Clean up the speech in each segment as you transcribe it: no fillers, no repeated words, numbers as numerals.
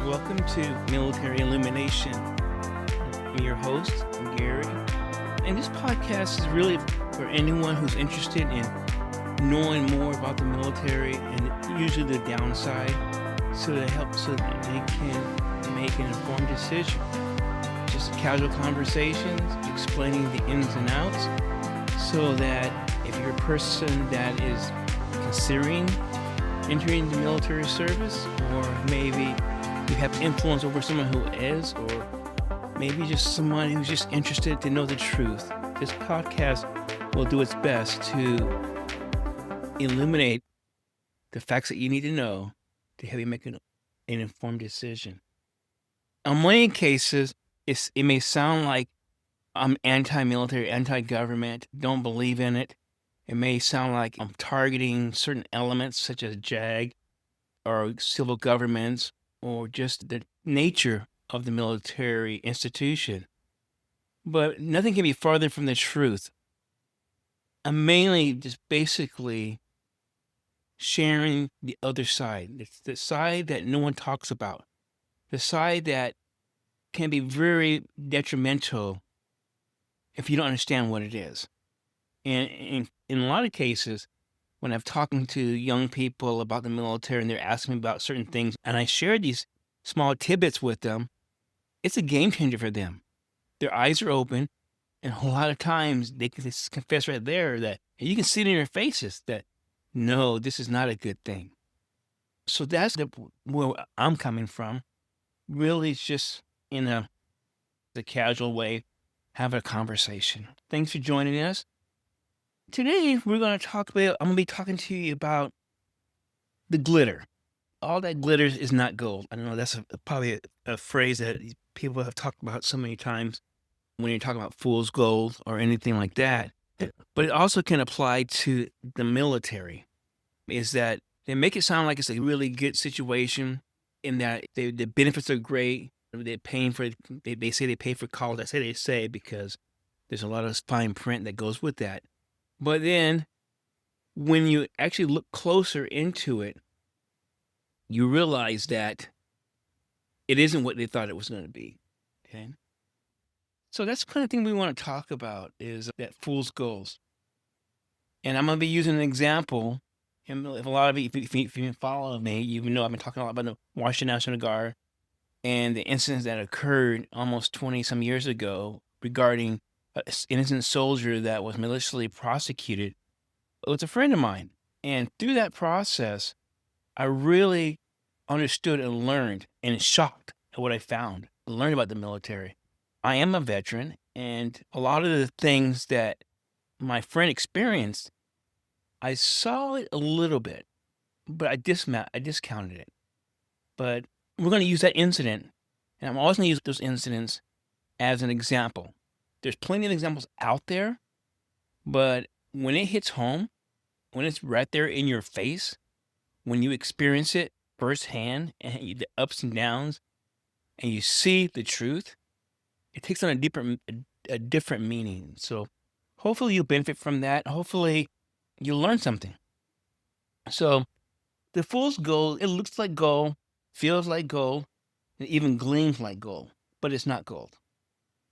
Welcome to Military Illumination. I'm your host, Gary. And this podcast is really for anyone who's interested in knowing more about the military and usually the downside so that they can make an informed decision. Just casual conversations, explaining the ins and outs so that if you're a person that is considering entering the military service, or maybe you have influence over someone who is, or maybe just someone who's just interested to know the truth, this podcast will do its best to illuminate the facts that you need to know to help you make an informed decision. In many cases, it may sound like I'm anti-military, anti-government, don't believe in it. It may sound like I'm targeting certain elements such as JAG or civil governments or just the nature of the military institution. But nothing can be farther from the truth. I'm mainly just basically sharing the other side. It's the side that no one talks about. The side that can be very detrimental if you don't understand what it is. And in a lot of cases, when I'm talking to young people about the military and they're asking me about certain things, and I share these small tidbits with them, it's a game changer for them. Their eyes are open, and a lot of times they can just confess right there that, and you can see it in their faces that, no, this is not a good thing. So that's where I'm coming from. Really, it's just in a casual way, have a conversation. Thanks for joining us. Today, I'm going to be talking to you about the glitter. All that glitters is not gold. I know that's probably a phrase that people have talked about so many times when you're talking about fool's gold or anything like that. But it also can apply to the military, is that they make it sound like it's a really good situation in that the benefits are great. They say they pay for college. I say they say because there's a lot of fine print that goes with that. But then when you actually look closer into it, you realize that it isn't what they thought it was going to be. Okay. So that's the kind of thing we want to talk about, is that fool's gold. And I'm going to be using an example. And if a lot of you, if you follow me, you know I've been talking a lot about the Washington National Guard and the incidents that occurred almost 20 some years ago regarding an innocent soldier that was maliciously prosecuted. It was a friend of mine. And through that process, I really understood and learned and shocked at what I found. I learned about the military. I am a veteran, and a lot of the things that my friend experienced, I saw it a little bit, but I discounted it. But we're going to use that incident, and I'm always going to use those incidents as an example. There's plenty of examples out there, but when it hits home, when it's right there in your face, when you experience it firsthand and the ups and downs, and you see the truth, it takes on a different meaning. So hopefully you'll benefit from that. Hopefully you'll learn something. So the fool's gold, it looks like gold, feels like gold, and even gleams like gold, but it's not gold.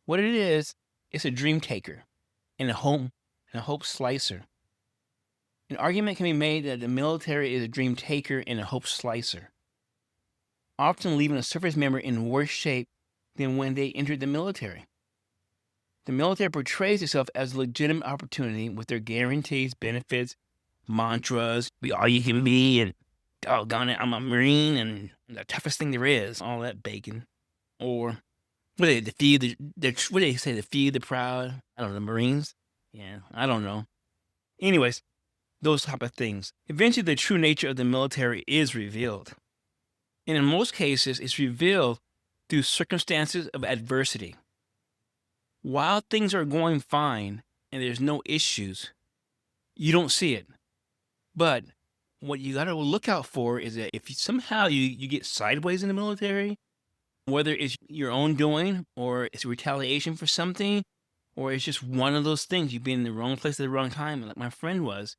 What it is, it's a dream taker and a hope slicer. An argument can be made that the military is a dream taker and a hope slicer, often leaving a service member in worse shape than when they entered the military. The military portrays itself as a legitimate opportunity with their guarantees, benefits, mantras, be all you can be, and doggone it, I'm a Marine and the toughest thing there is, all that bacon. Or what do they say, the few, the proud? I don't know, the Marines? Yeah, I don't know. Anyways, those type of things. Eventually, the true nature of the military is revealed. And in most cases, it's revealed through circumstances of adversity. While things are going fine and there's no issues, you don't see it. But what you got to look out for is that if somehow you get sideways in the military, whether it's your own doing or it's retaliation for something, or it's just one of those things, you've been in the wrong place at the wrong time, like my friend was,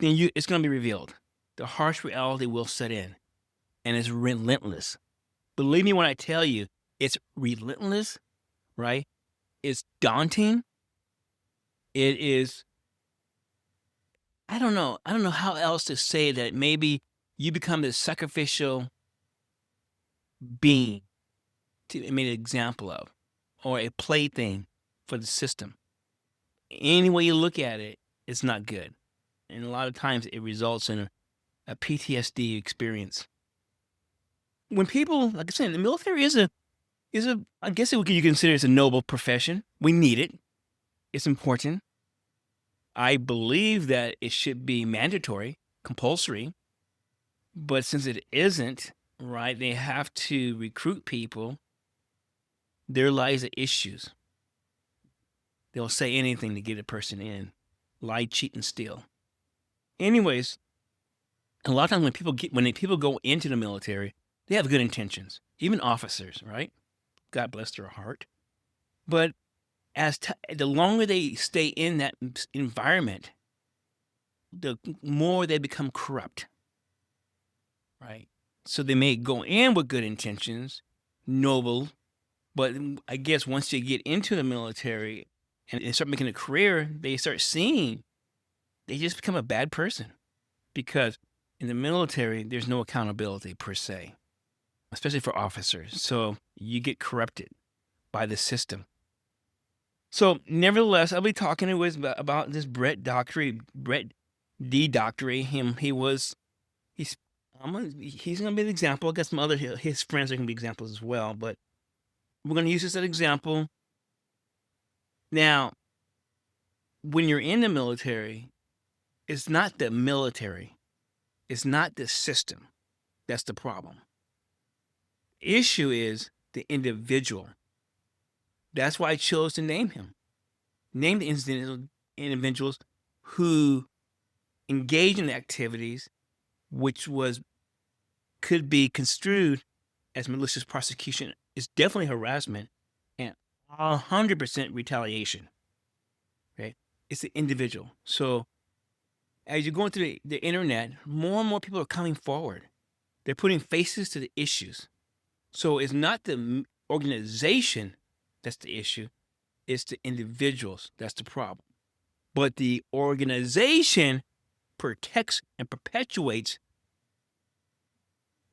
then it's going to be revealed. The harsh reality will set in, and it's relentless. believe me when I tell you, it's relentless, right? It's daunting. It is, I don't know. I don't know how else to say that. Maybe you become this sacrificial being to be made an example of, or a plaything for the system. Any way you look at it, it's not good. And a lot of times it results in a PTSD experience. When people, like I said, the military is a, I guess you consider it's a noble profession. We need it. It's important. I believe that it should be mandatory, compulsory. But since it isn't, right, they have to recruit people. There lies the issues. They'll say anything to get a person in. Lie, cheat, and steal. Anyways, a lot of times when people go into the military, they have good intentions. Even officers, right? God bless their heart. But the longer they stay in that environment, the more they become corrupt, right? So they may go in with good intentions, noble, but I guess once you get into the military and they start making a career, they start seeing they just become a bad person, because in the military, there's no accountability per se, especially for officers. So you get corrupted by the system. So nevertheless, I'll be talking about this Brett Daugherty, Brett D. Daugherty. He's gonna be an example. I guess some other his friends are gonna be examples as well, but we're gonna use this as an example. Now, when you're in the military, it's not the military, it's not the system that's the problem. Issue is the individual. That's why I chose to name him. Name the individuals who engage in activities which could be construed as malicious prosecution. It's definitely harassment and 100% retaliation. Right? It's the individual. So as you're going through the internet, more and more people are coming forward. They're putting faces to the issues. So it's not the organization that's the issue. It's the individuals that's the problem. But the organization protects and perpetuates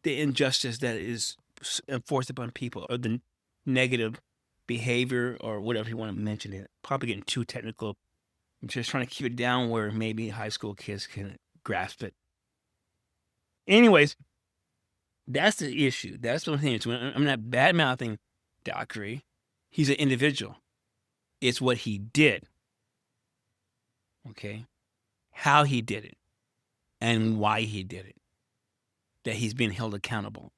the injustice that is enforced upon people, or the negative behavior, or whatever you want to mention it. Probably getting too technical. I'm just trying to keep it down where maybe high school kids can grasp it. Anyways, that's the issue. That's the thing. So I'm not bad-mouthing Daugherty. He's an individual. It's what he did. Okay? How he did it. And why he did it. That he's being held accountable.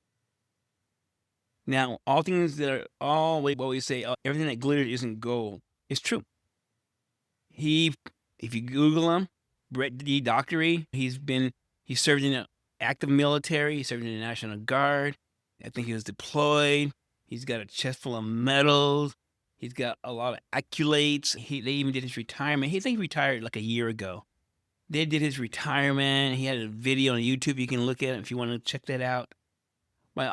Now, all things that are what we say, everything that glitters isn't gold, is true. If you Google him, Brett D. Daugherty, he served in the active military. He served in the National Guard. I think he was deployed. He's got a chest full of medals. He's got a lot of accolades. They even did his retirement. He retired like a year ago. They did his retirement. He had a video on YouTube. You can look at it if you want to check that out. By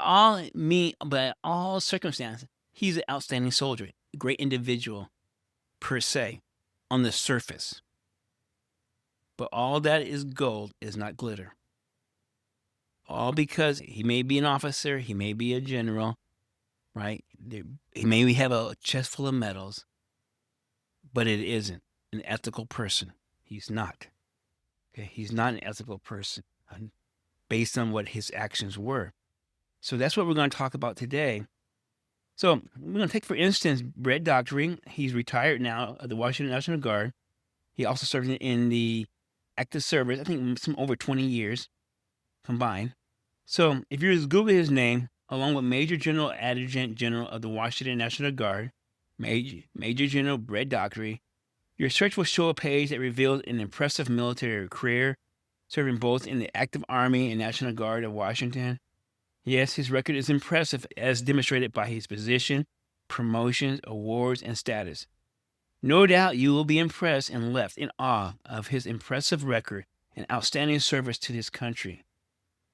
all circumstances, he's an outstanding soldier, a great individual per se on the surface. But all that is gold is not glitter. All because he may be an officer, he may be a general, right? He may have a chest full of medals, but it isn't an ethical person. He's not. Okay, he's not an ethical person based on what his actions were. So that's what we're going to talk about today. So we're going to take, for instance, Brett Daugherty. He's retired now of the Washington National Guard. He also served in the active service, I think some over 20 years combined. So if you just Google his name, along with Major General Adjutant General of the Washington National Guard, Major General Brett Daugherty, your search will show a page that reveals an impressive military career, serving both in the active Army and National Guard of Washington. Yes, his record is impressive, as demonstrated by his position, promotions, awards, and status. No doubt you will be impressed and left in awe of his impressive record and outstanding service to his country.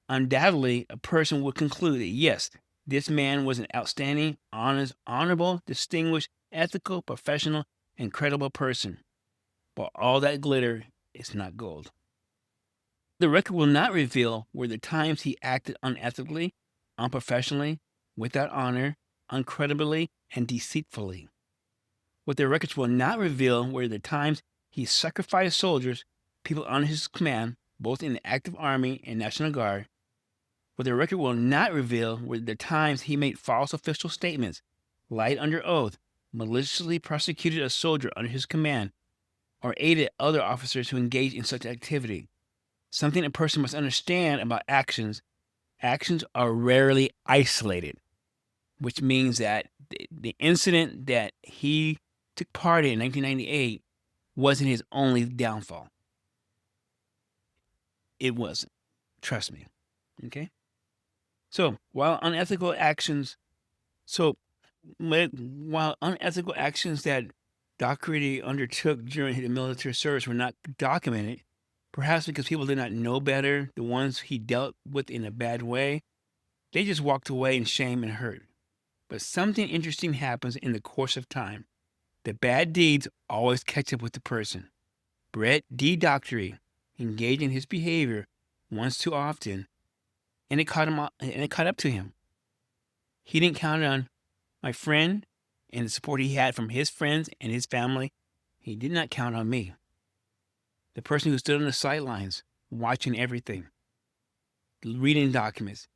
Undoubtedly, a person would conclude that yes, This man was an outstanding, honest, honorable, distinguished, ethical, professional, and credible person. But all that glitter is not gold. The record will not reveal were the times he acted unethically, unprofessionally, without honor, uncreditably, and deceitfully. What the records will not reveal were the times he sacrificed soldiers, people under his command, both in the active army and National Guard. What the record will not reveal were the times he made false official statements, lied under oath, maliciously prosecuted a soldier under his command, or aided other officers who engaged in such activity. Something a person must understand about actions: actions are rarely isolated, which means that the incident that he took part in 1998 wasn't his only downfall. It wasn't. Trust me. Okay? So, while unethical actions that Daugherty undertook during his military service were not documented, perhaps because people did not know better, the ones he dealt with in a bad way, they just walked away in shame and hurt. But something interesting happens in the course of time. The bad deeds always catch up with the person. Brett D. Daugherty engaged in his behavior once too often, and it caught up to him. He didn't count on my friend and the support he had from his friends and his family. He did not count on me, the person who stood on the sidelines, watching everything, reading documents,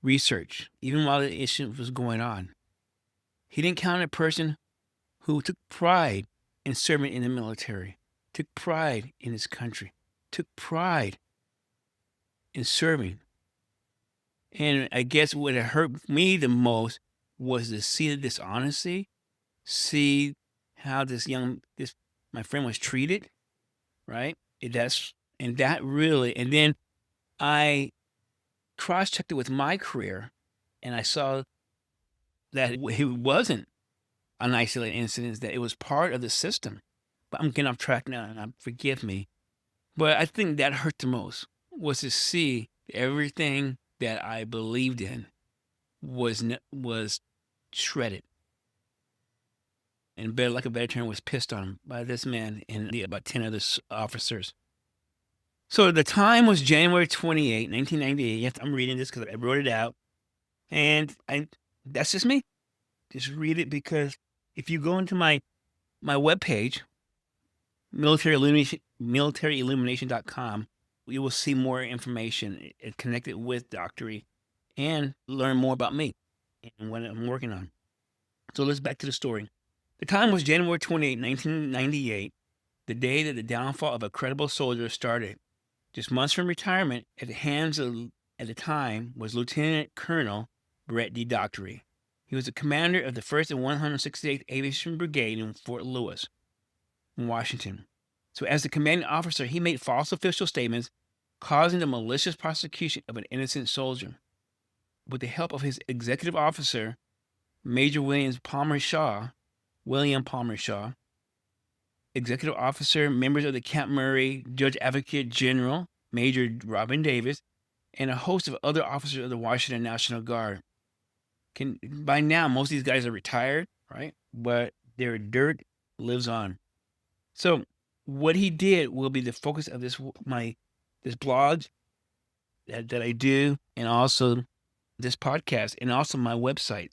research, even while the issue was going on. He didn't count on a person who took pride in serving in the military, took pride in his country, took pride in serving. And I guess what hurt me the most was to see the dishonesty, see how my friend was treated, right? And then I cross-checked it with my career, and I saw that it wasn't an isolated incident, that it was part of the system. But I'm getting off track now, and forgive me. But I think that hurt the most, was to see everything that I believed in was shredded. And like a better term, was pissed on by this man and about 10 other officers. So the time was January 28, 1998. Yes, I'm reading this because I wrote it out. And that's just me. Just read it, because if you go into my webpage, militaryillumination.com, you will see more information connected with Daugherty and learn more about me and what I'm working on. So let's back to the story. The time was January 28, 1998, the day that the downfall of a credible soldier started. Just months from retirement, at the hands of, at the time, was Lieutenant Colonel Brett D. Daugherty. He was the commander of the 1st and 168th Aviation Brigade in Fort Lewis, Washington. So as the commanding officer, he made false official statements, causing the malicious prosecution of an innocent soldier. With the help of his executive officer, Major William Palmer Shaw, executive officer, members of the Camp Murray Judge Advocate General, Major Robin Davis, and a host of other officers of the Washington National Guard. By now, most of these guys are retired, right? But their dirt lives on. So what he did will be the focus of this blog that I do, and also this podcast, and also my website.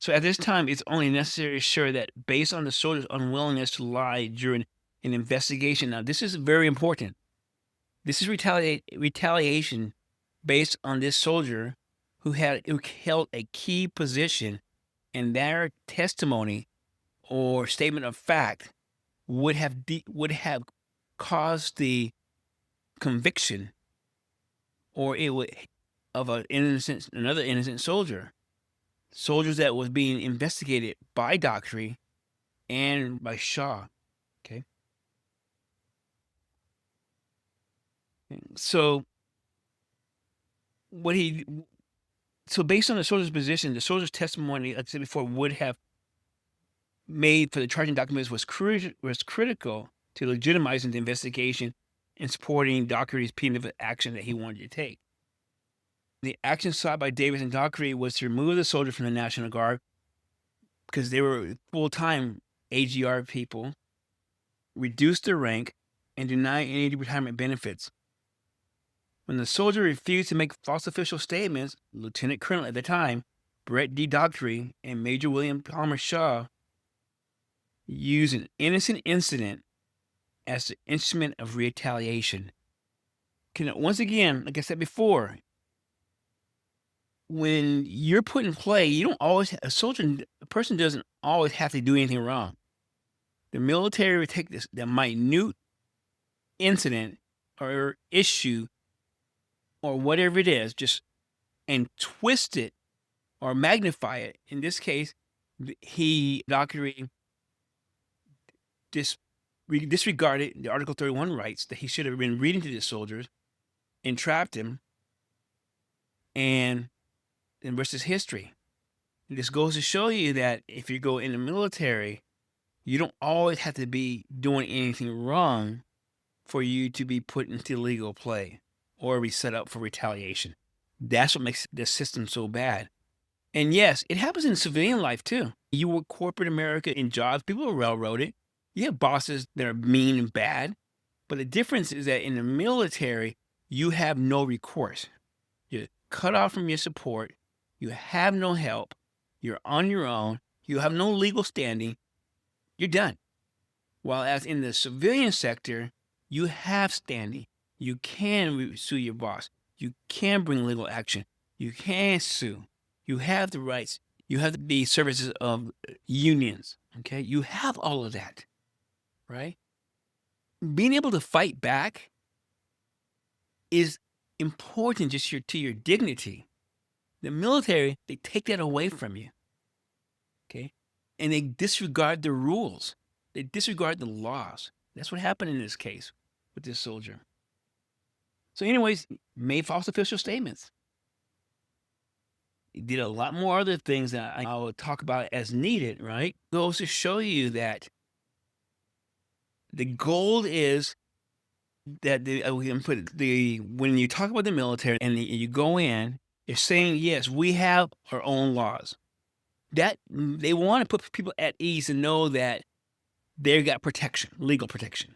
So at this time, it's only necessary to assure that based on the soldier's unwillingness to lie during an investigation. Now, this is very important. This is retaliation based on this soldier who held a key position, and their testimony or statement of fact would have caused the conviction, or it would, of another innocent soldier. Soldiers that was being investigated by Daugherty and by Shaw. Okay. So based on the soldier's position, the soldier's testimony, like I said before, would have made for the charging documents was critical to legitimizing the investigation and supporting Daugherty's punitive action that he wanted to take. The action sought by Davis and Daugherty was to remove the soldier from the National Guard because they were full-time AGR people, reduce their rank, and deny any retirement benefits. When the soldier refused to make false official statements, Lieutenant Colonel at the time, Brett D. Daugherty, and Major William Palmer Shaw used an innocent incident as the instrument of retaliation. Once again, like I said before, when you're put in play, you don't always, a person doesn't always have to do anything wrong. The military would take the minute incident or issue or whatever it is, and twist it or magnify it. In this case, Daugherty disregarded the Article 31 rights that he should have been reading to the soldiers, entrapped him, and the rest is history. And this goes to show you that if you go in the military, you don't always have to be doing anything wrong for you to be put into legal play or be set up for retaliation. That's what makes the system so bad. And yes, it happens in civilian life too. You work corporate America in jobs, people are railroaded. You have bosses that are mean and bad. But the difference is that in the military, you have no recourse. You're cut off from your support. You have no help. You're on your own. You have no legal standing. You're done. While as in the civilian sector, you have standing. You can sue your boss. You can bring legal action. You can sue. You have the rights. You have the services of unions. Okay? You have all of that. Right? Being able to fight back is important just to your dignity. The military, they take that away from you. Okay? And they disregard the rules. They disregard the laws. That's what happened in this case with this soldier. So anyways, made false official statements. He did a lot more other things that I will talk about as needed, right? Goes to show you that the goal is that when you talk about the military and you go in, it's saying, yes, we have our own laws. That they want to put people at ease and know that they've got protection, legal protection.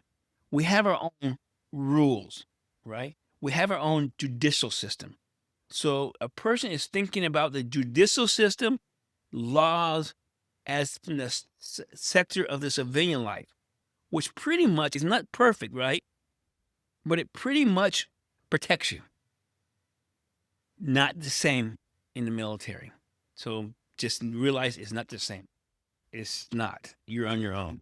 We have our own rules, right? We have our own judicial system. So a person is thinking about the judicial system, laws, as from the sector of the civilian life, which pretty much is not perfect, right? But it pretty much protects you. Not the same in the military. So just realize it's not the same. It's not. You're on your own.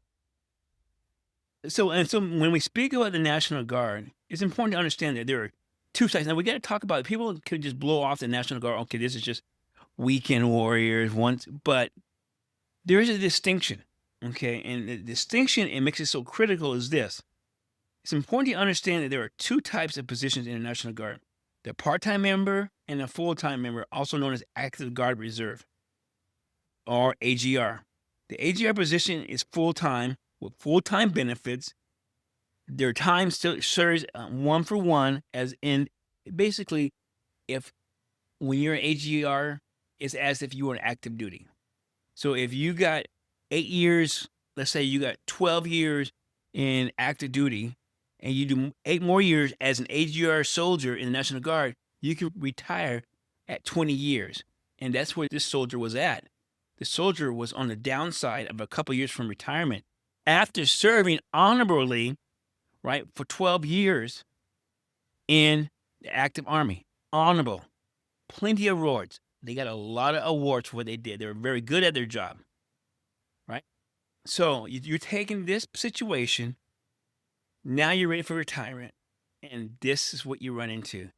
So when we speak about the National Guard, it's important to understand that there are two sides. Now we got to talk about it. People could just blow off the National Guard. Okay, this is just weekend warriors but there is a distinction. Okay, and the distinction it makes it so critical is this. It's important to understand that there are two types of positions in the National Guard. The part-time member and the full-time member, also known as Active Guard Reserve, or AGR. The AGR position is full-time with full-time benefits. Their time still serves 1 for 1, as in basically when you're an AGR, it's as if you were on active duty. So if you got 8 years, let's say you got 12 years in active duty, and you do 8 more years as an AGR soldier in the National Guard, you can retire at 20 years. And that's where this soldier was at. The soldier was on the downside of a couple years from retirement after serving honorably, right, for 12 years in the active army. Honorable. Plenty of awards. They got a lot of awards for what they did. They were very good at their job, right? So you're taking this situation. Now you're ready for retirement, and this is what you run into.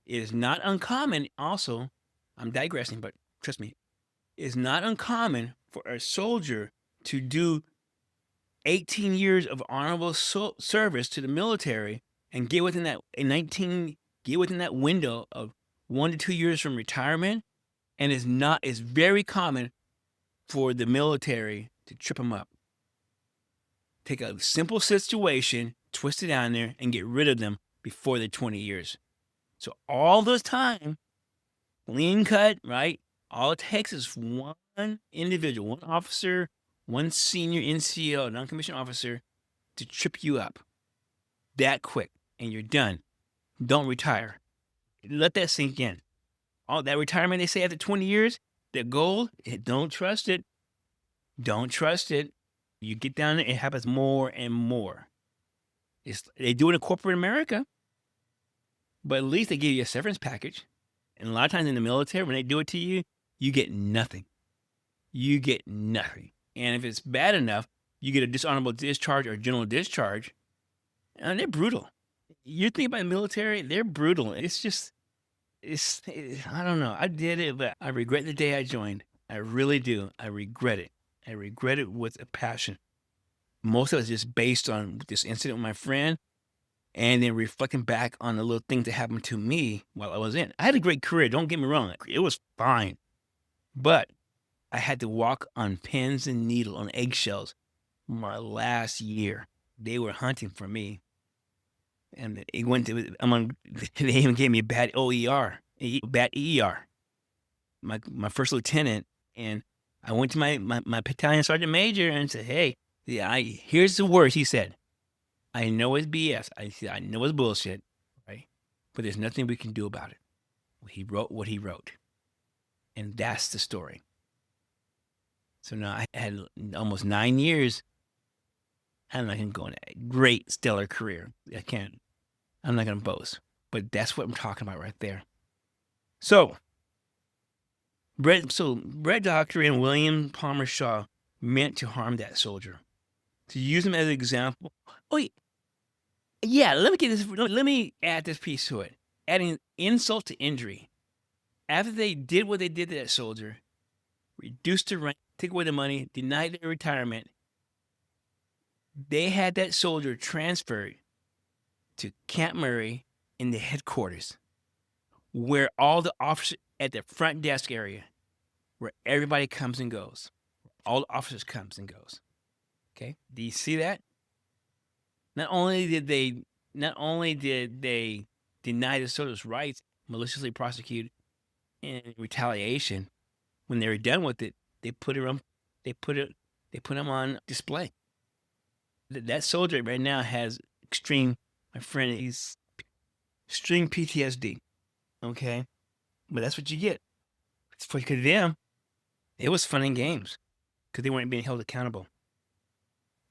It is not uncommon, also, I'm digressing, but trust me, it's not uncommon for a soldier to do 18 years of honorable service to the military and get within that window of 1 to 2 years from retirement, and it's very common for the military to trip them up. Take a simple situation, twist it down there, and get rid of them before they're 20 years. So all this time, clean cut, right? All it takes is one individual, one officer, one senior NCO, non-commissioned officer, to trip you up that quick, and you're done. Don't retire. Let that sink in. All that retirement they say after 20 years, that goal, don't trust it. Don't trust it. You get down there, it happens more and more. They do it in corporate America, but at least they give you a severance package. And a lot of times in the military, when they do it to you, you get nothing. You get nothing. And if it's bad enough, you get a dishonorable discharge or general discharge. And they're brutal. You think about the military, they're brutal. I don't know. I did it, but I regret the day I joined. I really do. I regret it. I regret it with a passion. Most of it's just based on this incident with my friend and then reflecting back on the little things that happened to me while I was in. I had a great career. Don't get me wrong. It was fine. But I had to walk on pins and needles, on eggshells my last year. They were hunting for me. And it went to, they even gave me a bad OER, bad EER. My first lieutenant, and I went to my battalion sergeant major and said, hey, here's the worst, he said. I know it's BS. I know it's bullshit, right? But there's nothing we can do about it. He wrote what he wrote. And that's the story. So now I had almost 9 years. I'm not going to go in a great, stellar career. I'm not going to boast. But that's what I'm talking about right there. So, Brett Daugherty and William Palmer Shaw meant to harm that soldier. To use him as an example. Oh, yeah, let me add this piece to it. Adding insult to injury. After they did what they did to that soldier, reduced the rank, took away the money, denied their retirement, they had that soldier transferred to Camp Murray in the headquarters, where all the officers at the front desk area, where everybody comes and goes, all the officers comes and goes. Okay, do you see that? Not only did they deny the soldier's rights, maliciously prosecute in retaliation, when they were done with it, they put him on display. That soldier right now has extreme PTSD. Okay, but that's what you get. It's for them. It was fun and games because they weren't being held accountable.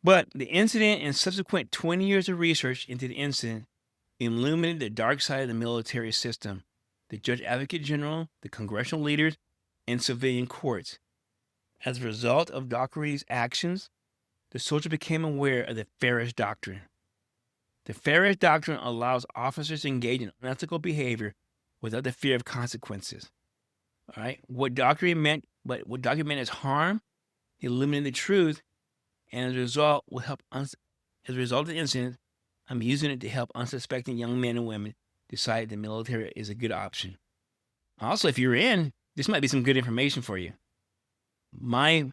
But the incident and subsequent 20 years of research into the incident illuminated the dark side of the military system, the Judge Advocate General, the congressional leaders, and civilian courts. As a result of Daugherty's actions, the soldier became aware of the Ferris Doctrine. The Ferris Doctrine allows officers to engage in unethical behavior without the fear of consequences. All right, what Daugherty meant as harm, illuminated the truth, and as a result of the incident, I'm using it to help unsuspecting young men and women decide the military is a good option. Also, if you're in, this might be some good information for you. My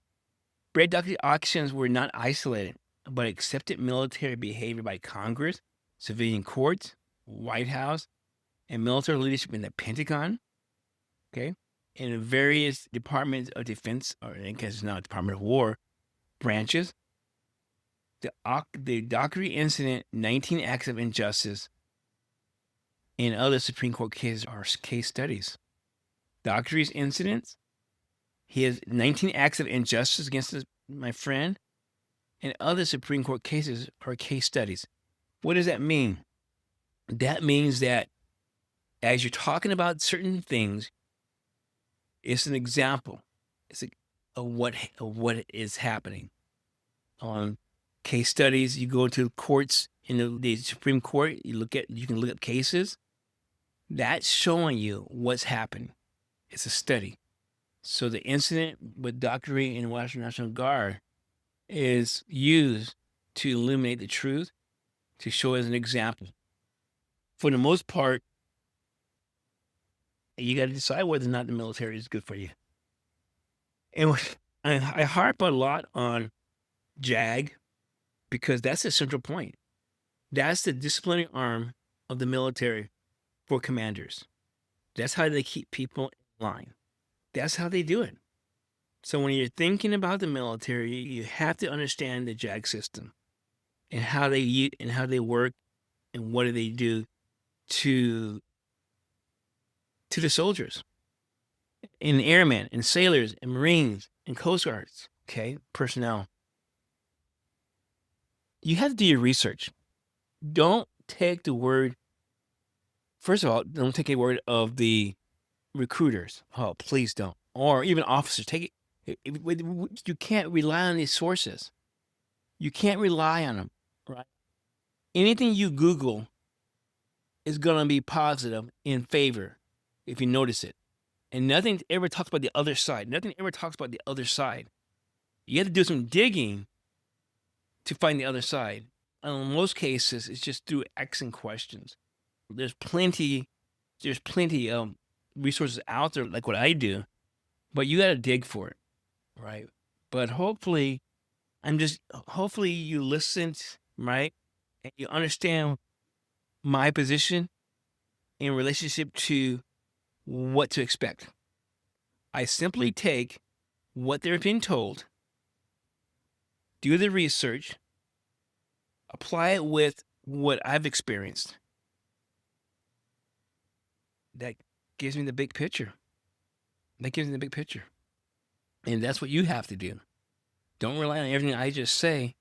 Brett Daugherty actions were not isolated, but accepted military behavior by Congress, civilian courts, White House, and military leadership in the Pentagon, okay, and various departments of defense, or in case it's now Department of War, branches. The Daugherty incident, 19 acts of injustice, and other Supreme Court cases are case studies. Daugherty's incidents, he has 19 acts of injustice against my friend, and other Supreme Court cases are case studies. What does that mean? That means that as you're talking about certain things, it's an example. Of what is happening. On case studies, you go to courts in the Supreme Court. You can look up cases. That's showing you what's happened. It's a study. So the incident with Daugherty and Washington National Guard is used to illuminate the truth, to show as an example. For the most part, you got to decide whether or not the military is good for you. And I harp a lot on JAG because that's the central point. That's the disciplining arm of the military for commanders. That's how they keep people line. That's how they do it. So when you're thinking about the military, you have to understand the JAG system and how they work and what do they do to the soldiers and airmen and sailors and Marines and Coast Guards, okay, personnel. You have to do your research. Don't take the word, first of all, don't take a word of the recruiters. Oh, please don't. Or even officers. Take it. You can't rely on these sources. You can't rely on them, right? Anything you Google is going to be positive in favor if you notice it. And nothing ever talks about the other side. Nothing ever talks about the other side. You have to do some digging to find the other side. And in most cases, it's just through asking questions. There's plenty of resources out there like what I do, but you got to dig for it, right? But hopefully you listened, right? And you understand my position in relationship to what to expect. I simply take what they're being told, do the research, apply it with what I've experienced. That gives me the big picture. And that's what you have to do. Don't rely on everything I just say,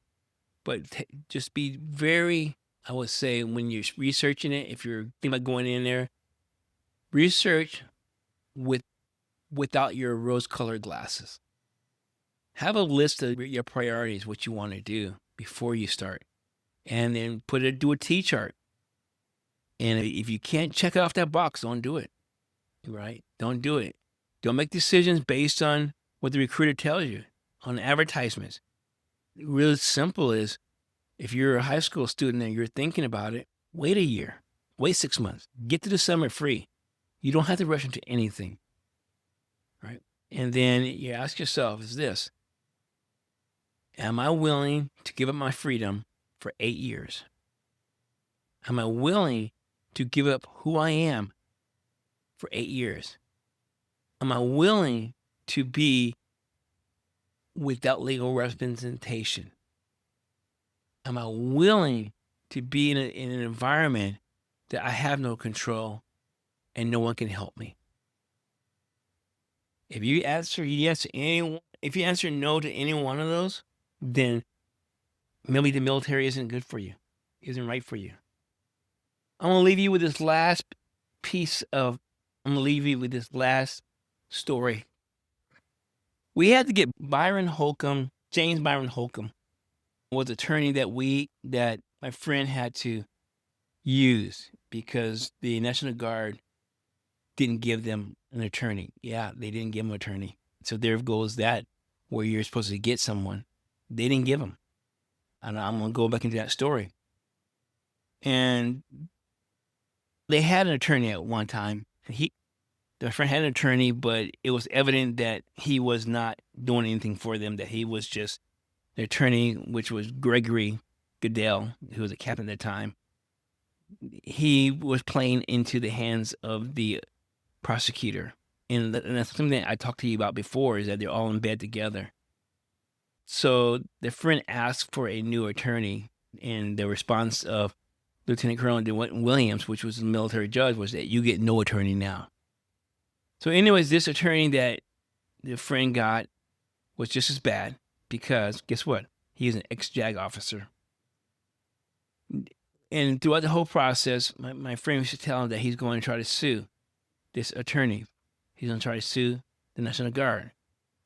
but just be very, I would say, when you're researching it, if you're thinking about going in there, research without your rose-colored glasses. Have a list of your priorities, what you want to do before you start, and then do a T-chart. And if you can't check off that box, don't do it, right? Don't do it. Don't make decisions based on what the recruiter tells you on advertisements. Real simple is, if you're a high school student and you're thinking about it, wait a year, wait 6 months, get to the summer free. You don't have to rush into anything, right? And then you ask yourself, is this, am I willing to give up my freedom for 8 years? Am I willing to give up who I am for 8 years? Am I willing to be without legal representation? Am I willing to be in an environment that I have no control and no one can help me? If you answer yes to anyone, if you answer no to any one of those, then maybe the military isn't good for you, isn't right for you. I'm going to leave you with this last story. We had to get James Byron Holcomb was attorney that my friend had to use because the National Guard didn't give them an attorney. Yeah, they didn't give him an attorney. So there goes that, where you're supposed to get someone. They didn't give him. And I'm going to go back into that story. And they had an attorney at one time. My friend had an attorney, but it was evident that he was not doing anything for them, that he was just the attorney, which was Gregory Goodell, who was a captain at the time. He was playing into the hands of the prosecutor. And that's something that I talked to you about before, is that they're all in bed together. So the friend asked for a new attorney, and the response of Lieutenant Colonel DeWitt Williams, which was the military judge, was that you get no attorney now. So anyways, this attorney that the friend got was just as bad, because guess what? He is an ex-JAG officer. And throughout the whole process, my friend used to tell him that he's going to try to sue this attorney. He's going to try to sue the National Guard,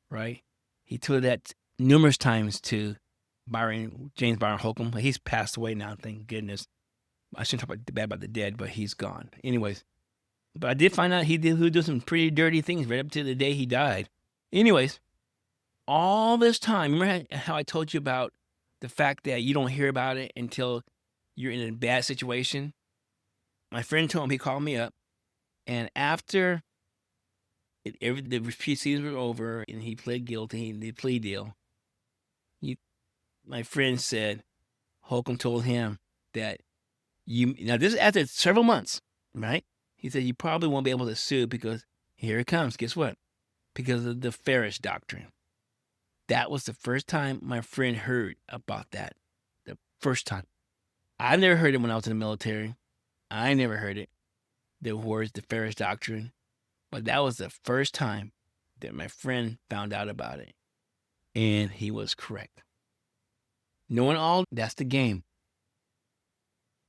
right? He told that numerous times to James Byron Holcomb. He's passed away now, thank goodness. I shouldn't talk bad about the dead, but he's gone. Anyways, but I did find out he would do some pretty dirty things right up to the day he died. Anyways, all this time, remember how I told you about the fact that you don't hear about it until you're in a bad situation? My friend told him, he called me up, and after the proceedings were over and he pled guilty in the plea deal, my friend said Holcomb told him that now this is after several months, right? He said you probably won't be able to sue because Here it comes. Guess what? Because of the Ferris doctrine. That was the first time my friend heard about that. The first time. I never heard it when I was in the military. I never heard it. The words, the Ferris doctrine. But that was the first time that my friend found out about it. And he was correct. Knowing all, that's the game.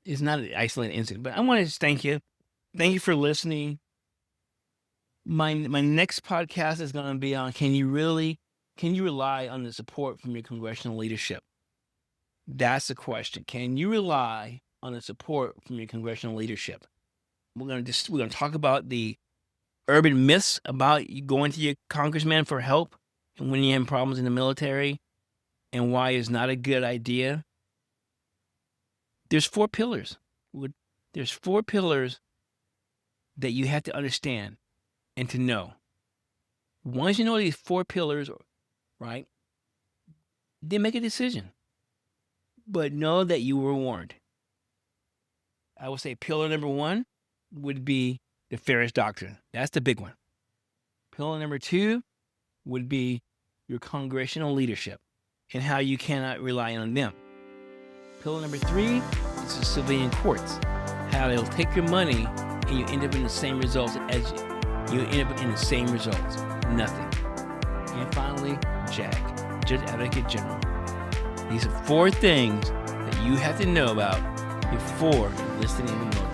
It's not an isolated incident. But I want to just thank you. Thank you for listening. My next podcast is going to be on can you rely on the support from your congressional leadership? That's the question. Can you rely on the support from your congressional leadership? We're going to talk about the urban myths about you going to your congressman for help and when you have problems in the military and why it's not a good idea. There's 4 pillars. There's 4 pillars that you have to understand and to know. Once you know these 4 pillars, right, then make a decision. But know that you were warned. I would say pillar number 1 would be the Ferris doctrine. That's the big one. Pillar number 2 would be your congressional leadership and how you cannot rely on them. Pillar number 3 is the civilian courts, how they'll take your money and you end up in the same results as you end up in the same results. Nothing. And finally, JAG, Judge Advocate General. These are 4 things that you have to know about before enlisting in the military.